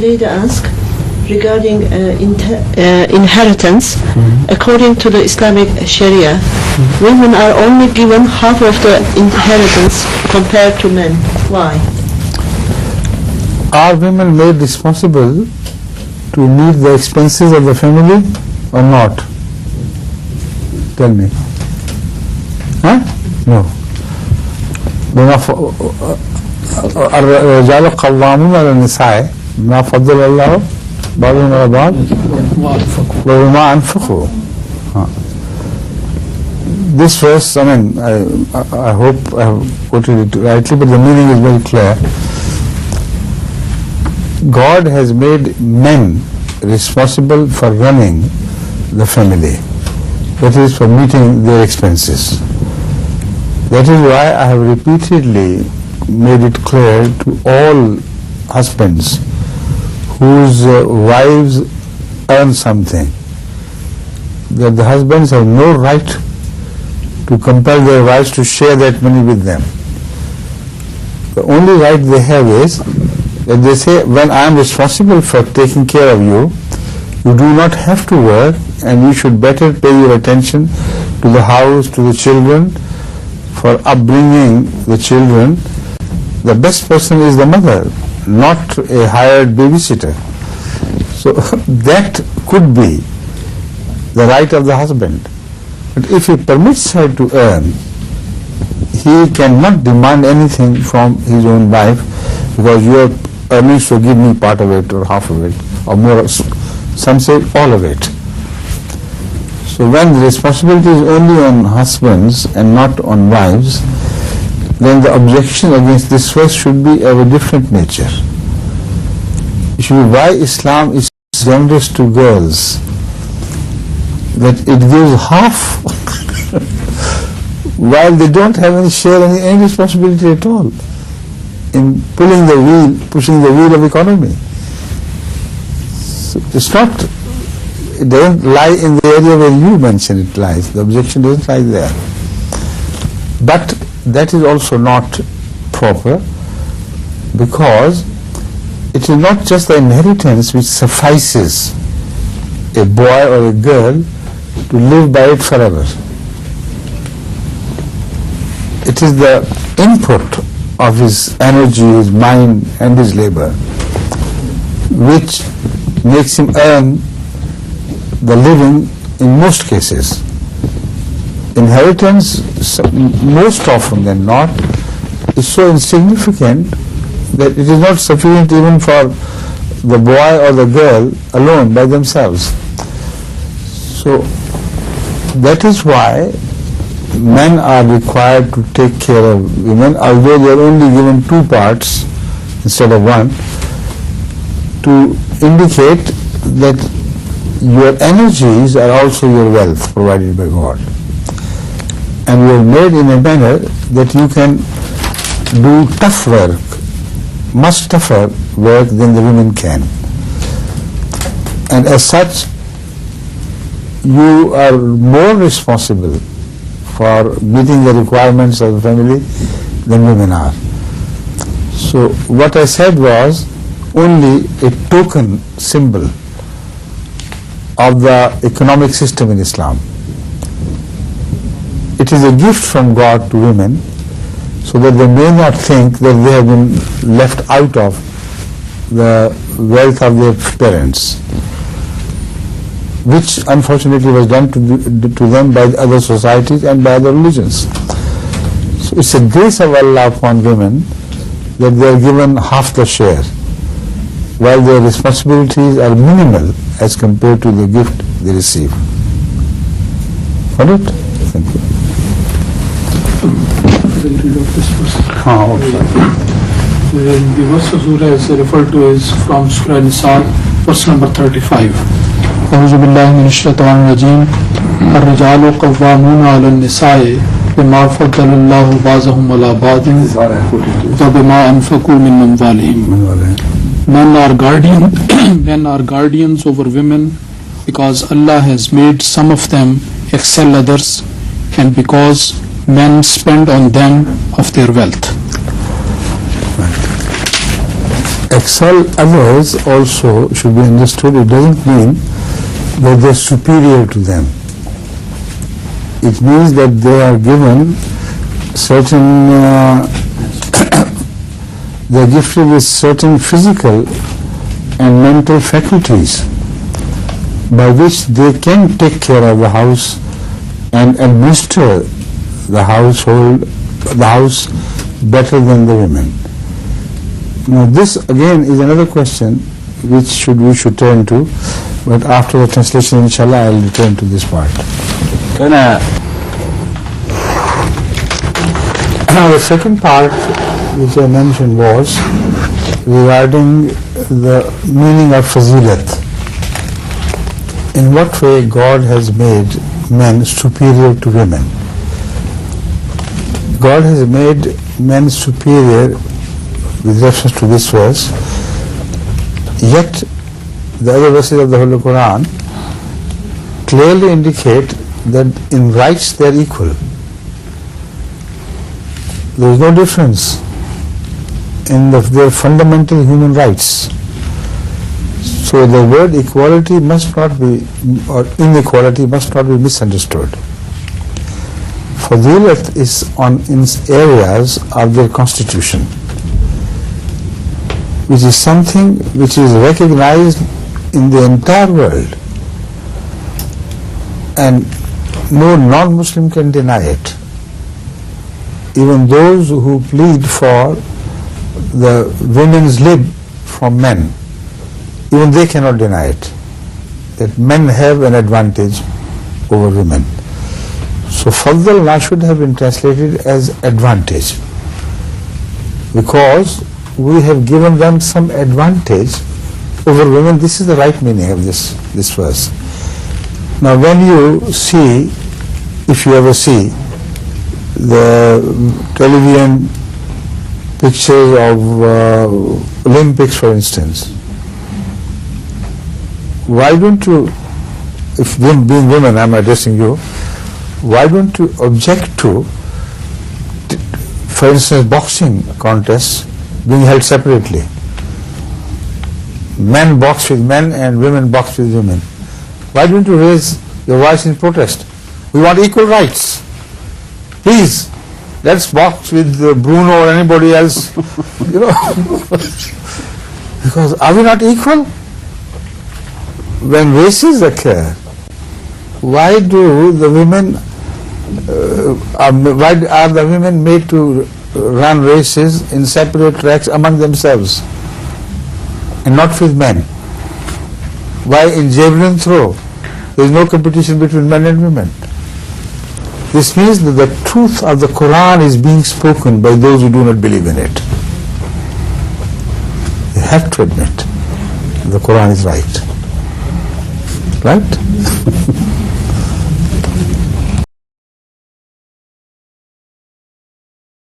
lady asked regarding inheritance. According to the Islamic Sharia, women are only given half of the inheritance compared to men. Why? Are women made responsible to meet the expenses of the family or not? Tell me. Huh? No. الرجال قوامون على النساء بما فضل الله بعضهم على بعض وبما أنفقوا. This verse, I mean, I hope I have quoted it rightly, but the meaning is very clear. God has made men responsible for running the family, that is, for meeting their expenses. That is why I have repeatedly made it clear to all husbands whose wives earn something that the husbands have no right to compel their wives to share that money with them. The only right they have is that they say, when I am responsible for taking care of you, you do not have to work, and you should better pay your attention to the house, to the children, for upbringing the children. The best person is the mother, not a hired babysitter. So that could be the right of the husband. But if he permits her to earn, he cannot demand anything from his own wife, because you are earning, so give me part of it or half of it or more. Some say all of it. So when the responsibility is only on husbands and not on wives, then the objection against this verse should be of a different nature. It should be why Islam is generous to girls, that it gives half while they don't have any responsibility at all in pushing the wheel of economy. So it doesn't lie in the area where you mention it lies. The objection doesn't lie there. But that is also not proper, because it is not just the inheritance which suffices a boy or a girl to live by it forever. It is the input of his energy, his mind and his labor which makes him earn the living in most cases. Inheritance, most often than not, is so insignificant that it is not sufficient even for the boy or the girl alone by themselves. So that is why men are required to take care of women, although they are only given 2 parts instead of 1, to indicate that your energies are also your wealth provided by God. And you are made in a manner that you can do tough work, much tougher work than the women can. And as such, you are more responsible for meeting the requirements of the family than women are. So what I said was only a token symbol of the economic system in Islam. It is a gift from God to women, so that they may not think that they have been left out of the wealth of their parents, which unfortunately was done to them by other societies and by other religions. So it's a grace of Allah upon women that they are given half the share, while their responsibilities are minimal as compared to the gift they receive. Got it? Thank you. The verse of Surah is referred to is from Surah Nisa, verse number 35. أعوذ بالله من الشيطان الرجيم الرجال قوامون على النساء بما فضل الله بعضهم على بعض وبما أنفقوا من أموالهم. Men are guardians over women because Allah has made some of them excel others, and because men spend on them of their wealth. excel others also should be understood. It doesn't mean that they're superior to them. It means that they are given certain, they're gifted with certain physical and mental faculties by which they can take care of the house and administer the house better than the women. Now this again is another question which we should turn to, but after the translation inshallah I will return to this part. Now the second part which I mentioned was regarding the meaning of fazilat. In what way God has made men superior to women? God has made men superior with reference to this verse, yet the other verses of the Holy Quran clearly indicate that in rights they are equal. There is no difference in their fundamental human rights. So the word equality must not be, or inequality must not be misunderstood. Fadilat is in areas of their constitution, which is something which is recognized in the entire world, and no non-Muslim can deny it. Even those who plead for the women's lib from men, even they cannot deny it, that men have an advantage over women. So Fadl should have been translated as advantage, because we have given them some advantage over women. This is the right meaning of this verse. Now when you see, if you ever see the television pictures of Olympics, for instance, why don't you, if being women, I'm addressing you, why don't you object to, for instance, boxing contests being held separately? Men box with men and women box with women. Why don't you raise your voice in protest? We want equal rights. Please, let's box with Bruno or anybody else. Because are we not equal? When races occur, why do the women, why are the women made to run races in separate tracks among themselves and not with men? Why in javelin throw there is no competition between men and women? This means that the truth of the Quran is being spoken by those who do not believe in it. They have to admit the Quran is right. Right?